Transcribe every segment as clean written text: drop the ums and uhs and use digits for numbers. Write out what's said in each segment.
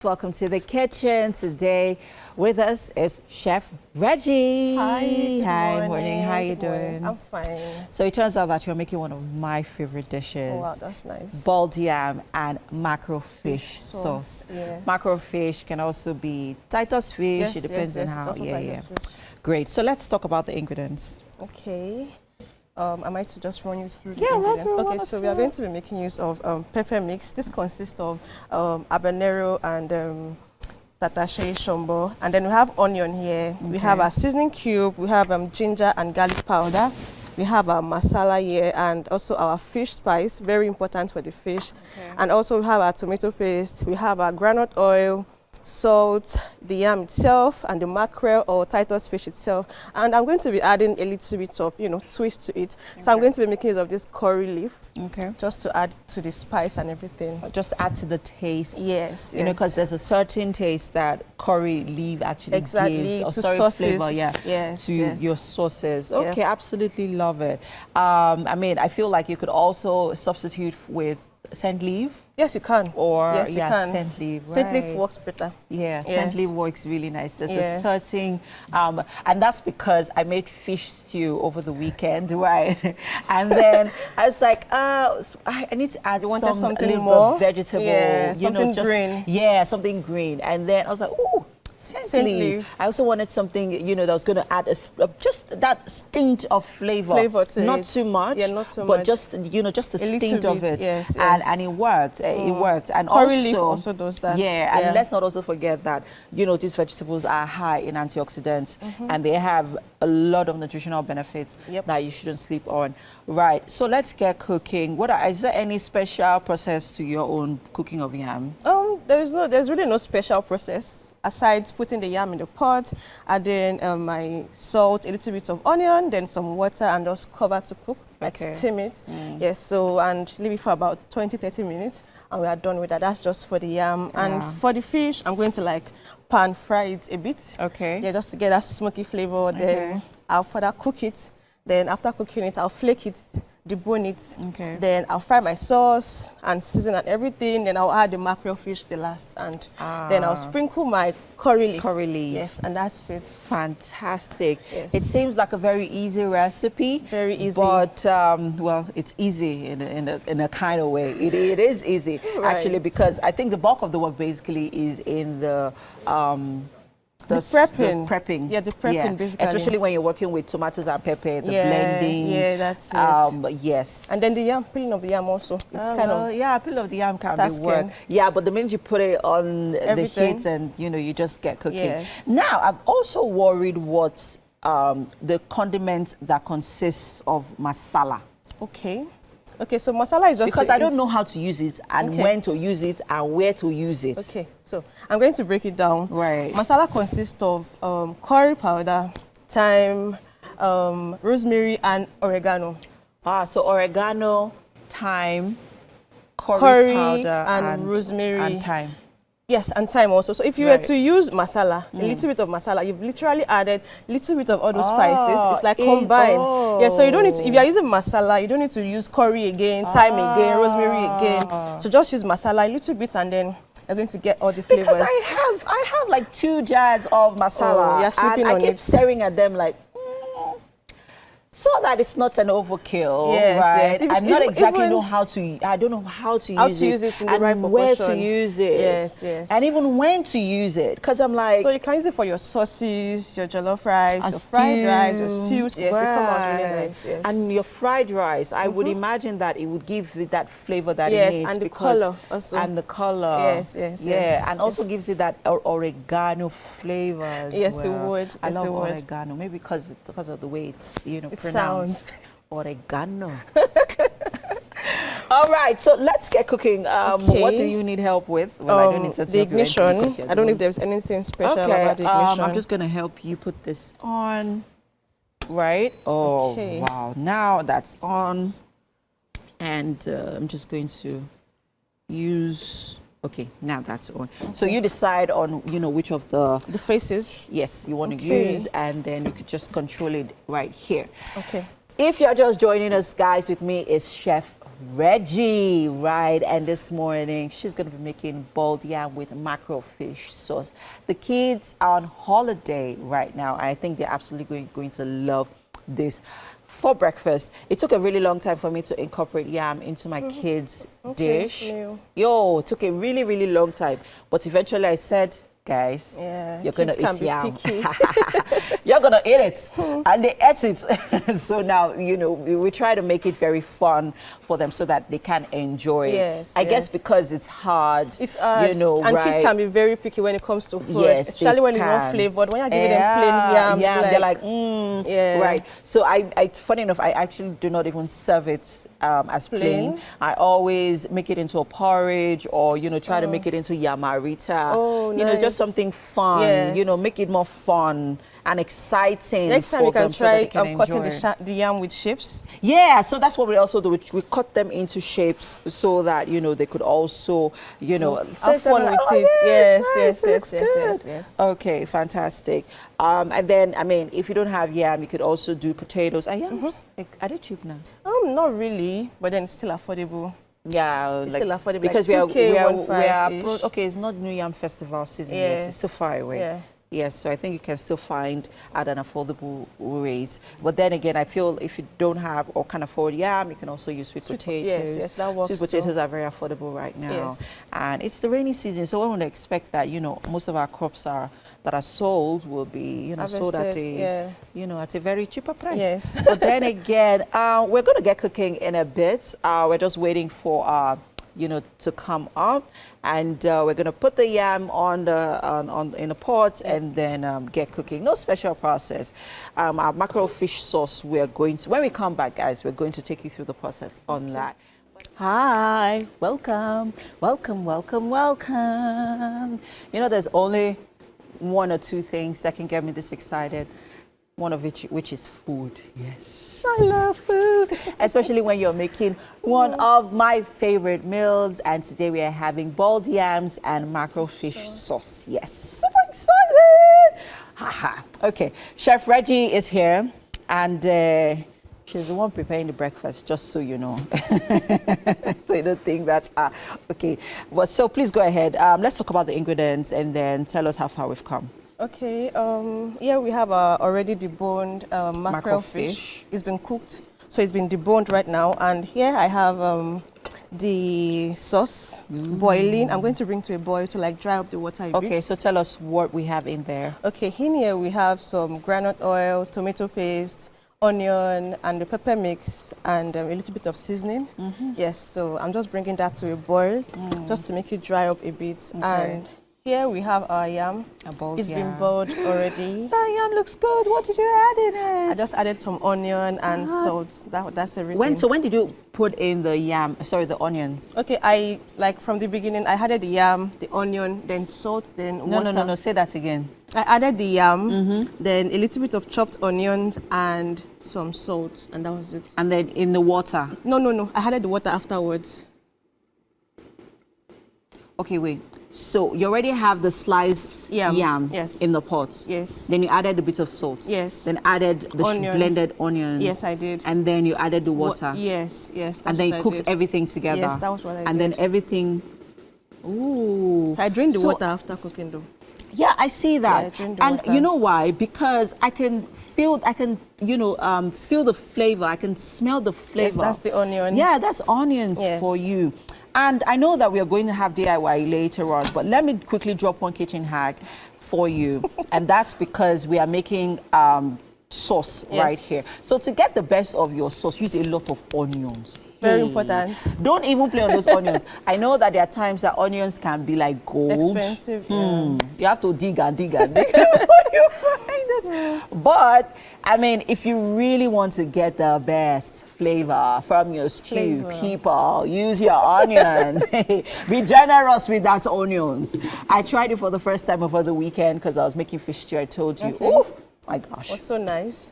Welcome to the kitchen. Today with us is Chef Reggie. Hi, morning. How you doing? I'm fine. So it turns out that you're making one of my favorite dishes. Oh, wow, that's nice. Boiled yam and mackerel fish sauce. Yes. Mackerel fish can also be Titus fish. Yes, it depends on how. Fish. Great. So let's talk about the ingredients. Okay. I might just run you through the ingredients. Okay, so we are going to be making use of pepper mix. This consists of habanero and tatashe shombo, and then we have onion here. Okay. We have our seasoning cube. We have ginger and garlic powder. We have our masala here, and also our fish spice, very important for the fish. Okay. And also we have our tomato paste. We have our groundnut oil, salt, the yam itself, and the mackerel or Titus fish itself. And I'm going to be adding a little bit of, twist to it. Okay. So I'm going to be making use of this curry leaf. Okay. Just to add to the spice and everything. Just add to the taste. Yes. You know, because there's a certain taste that curry leaf actually gives, or flavor, to your sauces. Okay, absolutely love it. I mean, I feel like you could also substitute with scent leaf. Yes, you can. Or yes, you can. Scent leaf. Right. Scent leaf works better. Yeah, scent leaf works really nice. There's a certain, and that's because I made fish stew over the weekend, right? And then I was like, I need to add something more vegetable, something green. Yeah, something green. And then I was like, ooh, scent leaf. I also wanted something, that was going to add just that stint of flavor to not too much, not too much, just just a stint of it. Yes, and it worked. It worked. And curry leaf also does that. And let's not also forget that these vegetables are high in antioxidants, and they have a lot of nutritional benefits that you shouldn't sleep on. Right. So let's get cooking. Is there any special process to your own cooking of yam? There's really no special process. Aside putting the yam in the pot, adding my salt, a little bit of onion, then some water, and just cover to cook, like steam it. Yes, so, and leave it for about 20-30 minutes, and we are done with that. That's just for the yam. And for the fish, I'm going to pan fry it a bit. Okay. Yeah, just to get that smoky flavor. Then I'll further cook it. Then after cooking it, I'll flake it, debone it. Okay. Then I'll fry my sauce and season and everything. Then I'll add the mackerel fish the last, and then I'll sprinkle my curry leaf. Curry leaf. Yes, and that's it. Fantastic. Yes. It seems like a very easy recipe. Very easy. But well, it's easy in a kind of way. It is easy actually, because I think the bulk of the work basically is in the prepping. Yeah, the prepping basically. Especially when you're working with tomatoes and pepper, the blending. Yeah, that's it. Yes. And then the yam, peeling of the yam also. It's kind of... Yeah, peeling of the yam can be work. Yeah, but the minute you put it on the heat and, you just get cooking. Yes. Now, I'm also worried what's the condiment that consists of masala. Okay. Okay, so masala is just... Because I don't know how to use it and when to use it and where to use it. Okay, so I'm going to break it down. Right. Masala consists of curry powder, thyme, rosemary, and oregano. So oregano, thyme, curry powder, and rosemary. And thyme. Yes, and thyme also. So if you were to use masala, a little bit of masala, you've literally added a little bit of all those spices. It's like combined. Yeah, so you don't need to, if you're using masala, you don't need to use curry again, thyme again, rosemary again. So just use masala a little bit, and then you're going to get all the flavors. Because I have like 2 jars of masala, and I keep staring at them like, so that it's not an overkill, right? Yes. I'm not exactly know how to. I don't know how to use it in the right proportion. Where to use it. Yes, yes. And even when to use it, because I'm like. So you can use it for your sauces, your jollof rice, your fried rice, your stews. Yes, they come out really nice. Yes. And your fried rice, I would imagine that it would give it that flavor that it needs. And the color also. And the color. Yes, yes, yes. And also gives it that oregano flavor as well. Yes, it would. I love oregano, maybe because of the way it's pronounced. Oregano. All right, so let's get cooking. What do you need help with? Well, I don't need to the ignition. I don't know if there's anything special about the ignition. I'm just going to help you put this on. Right? Oh, wow. Now that's on. And I'm just going to use... Okay, now that's on. So you decide on, which of the faces. Yes, you want to use, and then you could just control it right here. Okay. If you're just joining us, guys, with me is Chef Reggie, right? And this morning, she's going to be making boiled yam with mackerel fish sauce. The kids are on holiday right now. I think they're absolutely going to love this for breakfast. It took a really long time for me to incorporate yam into my kids' dish. Yo, it took a really, really long time. But eventually I said, guys, you're going to eat yam. You're going to eat it. And they ate it. So now, you know, we try to make it very fun for them so that they can enjoy it. I guess because it's hard. It's hard. You know, and kids can be very picky when it comes to food. Especially when it's not flavored. When you're giving them plain yam, they're like, right. So funny enough, I actually do not even serve it as plain. I always make it into a porridge or, you know, try to make it into yamarita. You know, just something fun, you know, make it more fun and exciting. Next time for you can them try so they can cutting the yam with shapes. Yeah, so that's what we also do. We cut them into shapes so that, you know, they could also, you know, have fun with it. Yes. Okay, fantastic. And then, I mean, if you don't have yam, you could also do potatoes. Are yams, are they cheap now? Not really, but then it's still affordable. Yeah, it's still affordable. Because like we are okay, it's not New Yam Festival season yet. It's still far away. Yes, so I think you can still find at an affordable rate. But then again, I feel if you don't have or can't afford yam, you can also use sweet potatoes. Yes, that works. Sweet potatoes are very affordable right now. And it's the rainy season, so one would expect that, you know, most of our crops that are sold will be, you know, sold at a, you know, at a very cheaper price. But then again, we're going to get cooking in a bit. We're just waiting for you know, to come up, and we're gonna put the yam on the in a pot and then get cooking. No special process. Our mackerel fish sauce, we're going to, when we come back, guys, we're going to take you through the process on that. Hi, welcome. You know, there's only one or two things that can get me this excited. One of which is food. Yes, I love food, especially when you're making one of my favorite meals. And today we are having boiled yams and mackerel fish sauce. Yes, super excited. Haha. Okay, Chef Reggie is here, and she's the one preparing the breakfast, just so you know. So you don't think that, okay. But so please go ahead. Let's talk about the ingredients and then tell us how far we've come. Okay, yeah, we have already deboned mackerel fish. It's been cooked, so it's been deboned right now. And here I have the sauce boiling. I'm going to bring to a boil to like dry up the water a bit. Okay, so tell us what we have in there. Okay, in here we have some groundnut oil, tomato paste, onion, and the pepper mix, and a little bit of seasoning. Yes, so I'm just bringing that to a boil just to make it dry up a bit. And here we have our yam. It's been boiled already. That yam looks good. What did you add in it? I just added some onion and salt. That's everything. When did you put in the yam? Sorry, the onions. Okay, I like from the beginning. I added the yam, the onion, then salt, then water. No. Say that again. I added the yam, then a little bit of chopped onions and some salt, and that was it. And then in the water? No. I added the water afterwards. Okay, wait. So you already have the sliced yam in the pot? Yes. Then you added a bit of salt? Yes. Then added the blended onions? Yes, I did. And then you added the water? Yes. And then you cooked everything together? Yes, that was what I did. And then everything... Ooh. So I drained the water after cooking though. Yeah, I see that. Yeah, and water. You know why? Because I can feel, you know, feel the flavor. I can smell the flavor. Yes, that's the onion. Yeah, that's onions for you. And I know that we are going to have DIY later on, but let me quickly drop one kitchen hack for you. And that's because we are making sauce right here. So to get the best of your sauce, use a lot of onions. Very important. Don't even play on those onions. I know that there are times that onions can be like gold. Expensive. You have to dig and dig and dig before you find it. But I mean, if you really want to get the best flavor from your stew, people, use your onions. Be generous with that onions. I tried it for the first time over the weekend because I was making fish stew. I told you. Oh my gosh. Was so nice.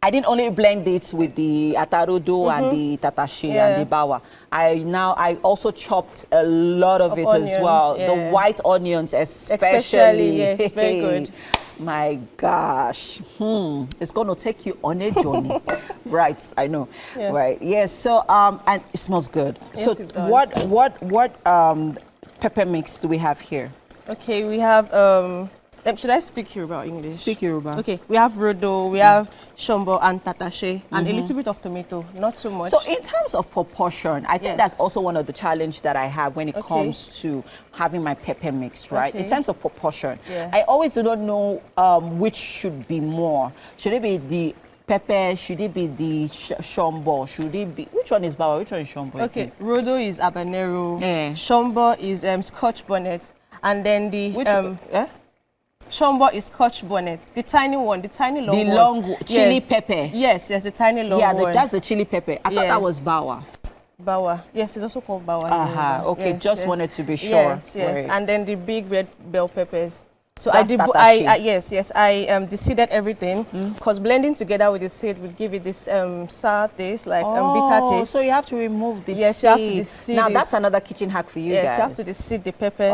I didn't only blend it with the atarudo and the tatashi and the bawa. I also chopped a lot of it onions, as well. The white onions especially. Yes, very good. My gosh, it's going to take you on a journey. Right, I know. Yeah. Right, yes. So and it smells good. Yes, so it does. what pepper mix do we have here? Okay, we have should I speak Yoruba or English? Speak Yoruba. Okay, we have rodo, we have shombo and tatashe, and a little bit of tomato, not too much. So in terms of proportion, I think that's also one of the challenge that I have when it comes to having my pepper mix, right? In terms of proportion, I always do not know which should be more. Should it be the pepper? Should it be the shombo? Should it be, which one is bawa? Which one is shombo? Okay, rodo is habanero, shombo is scotch bonnet, and then the shombo is scotch bonnet, the tiny one, the tiny long one. The long chili pepper. Yes, the tiny long one. Yeah, that's the chili pepper. I thought that was bawa. Bawa. Yes, it's also called bawa. Okay, just wanted to be sure. Yes, yes. Right. And then the big red bell peppers. So I deseeded everything because blending together with the seed would give it this sour taste, like bitter taste. So you have to remove the seed. Yes, you have to deseed Now it. that's another kitchen hack for you guys. Yes, you have to deseed the pepper.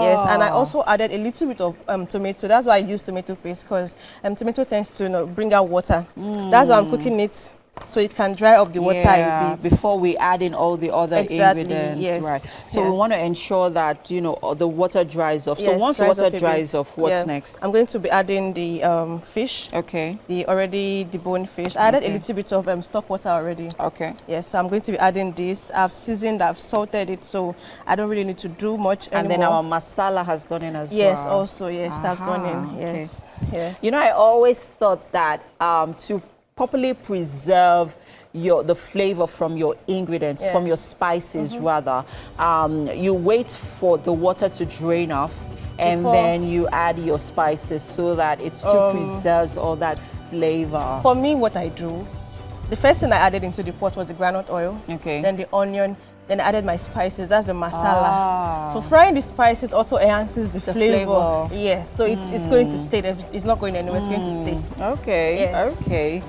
Yes, and I also added a little bit of tomato. That's why I use tomato paste because tomato tends to bring out water. That's why I'm cooking it, so it can dry up the water a bit. Before we add in all the other ingredients. Yes. Right. So we want to ensure that, the water dries off. So once the water dries off, what's next? I'm going to be adding the fish. Okay. The already deboned fish. I added a little bit of stock water already. Okay. Yes, so I'm going to be adding this. I've seasoned, I've salted it, so I don't really need to do much anymore. And then our masala has gone in as well. Yes, also, yes, that's gone in. Yes. Okay. Yes. I always thought that to properly preserve the flavor from your ingredients, from your spices rather, you wait for the water to drain off and then you add your spices so that it still preserves all that flavor. For me, what I do, the first thing I added into the pot was the groundnut oil, then the onion, then I added my spices, that's the masala. So frying the spices also enhances the flavor. Yes, so it's going to stay there. It's not going anywhere, it's going to stay. Okay, yes. Okay.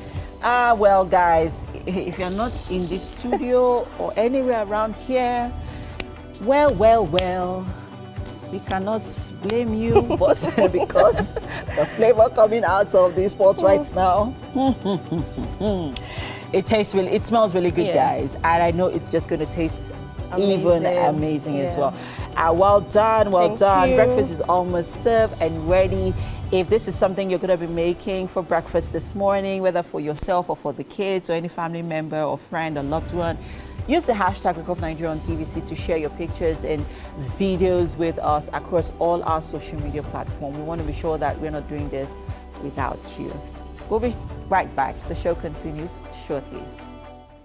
Well, guys, if you're not in the studio or anywhere around here, well, we cannot blame you, but because the flavor coming out of this pot right now, it smells really good, guys, and I know it's just going to taste even amazing as well. Well done, well done. Breakfast is almost served and ready. If this is something you're going to be making for breakfast this morning, whether for yourself or for the kids or any family member or friend or loved one, use the hashtag #CookUpNigeria on TVC to share your pictures and videos with us across all our social media platforms. We want to be sure that we're not doing this without you. We'll be right back. The show continues shortly.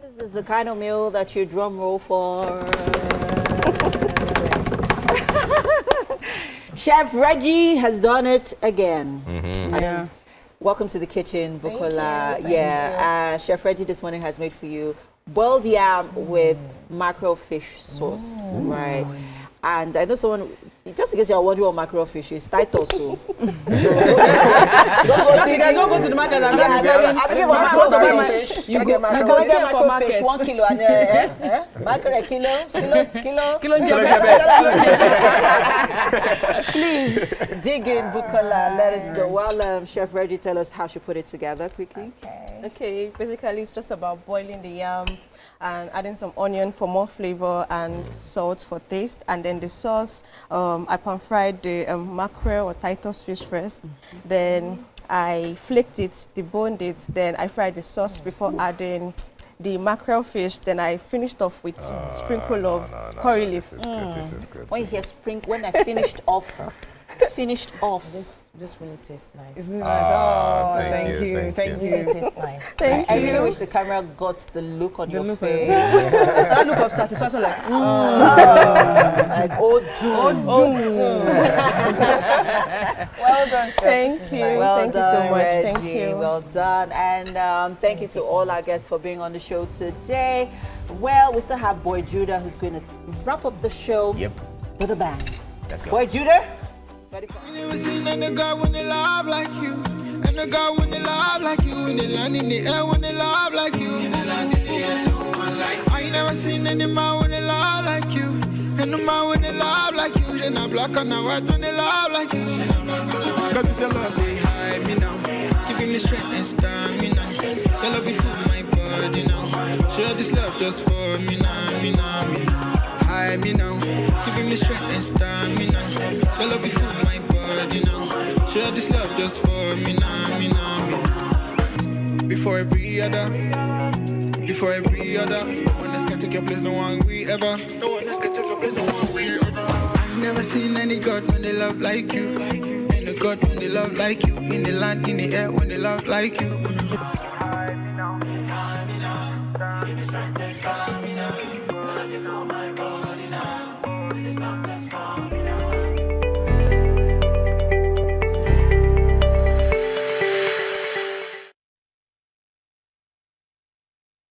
This is the kind of meal that you drum roll for. Chef Reggie has done it again. Welcome to the kitchen, Bukola. Thank you. Chef Reggie this morning has made for you boiled yam with mackerel fish sauce, right? And I know someone, just in case you're wondering what mackerel fish is, Titus. So don't go to the market. I'm thinking about mackerel fish. You get mackerel fish, 1 kilo, and mackerel kilo. Please dig in, Bukola. Let us know. Well, Chef Reggie, tell us how she put it together quickly. Okay, basically it's just about boiling the yam and adding some onion for more flavor and salt for taste, and then the sauce, I pan-fried the mackerel or Titus fish first, then I flaked it, deboned it, then I fried the sauce before adding the mackerel fish, then I finished off with sprinkle of curry leaf. This is good. When you hear sprinkle, when I finished off, This really tastes nice. Isn't it nice? Oh, thank you. It really tastes nice. Thank I you. really wish the camera got the look on your face. That look of satisfaction, like, like, oh, doom. Well done, Chef. Thank you. Well thank done, you so much. Reggie. Thank you. Well done. And thank you to all our guests for being on the show today. Well, we still have Boy Judah who's going to wrap up the show with a bang. Let's go. Boy Judah. I never seen any girl when they love like you. And a girl when they love like you. When they land in the air when they love like you. In the land in the air, no one like you. I ain't never seen any man when they love like you. And the man when they love like you. They're not black and not white when they love like you. Cause it's a lovely now. Giving me strength and stamina. Your love you full my body now. Share this love just for me now, me now, me now. High me now. Giving me strength and stamina. Your love you full my body now. Share this love just for me now, me now, me now. Before every other. Before every other. No one else can take your place, no one we ever. No one else can take your place, no one we ever. I never seen any God when they love like you. Ain't a God when they love like you. In the land, in the air, when they love like you.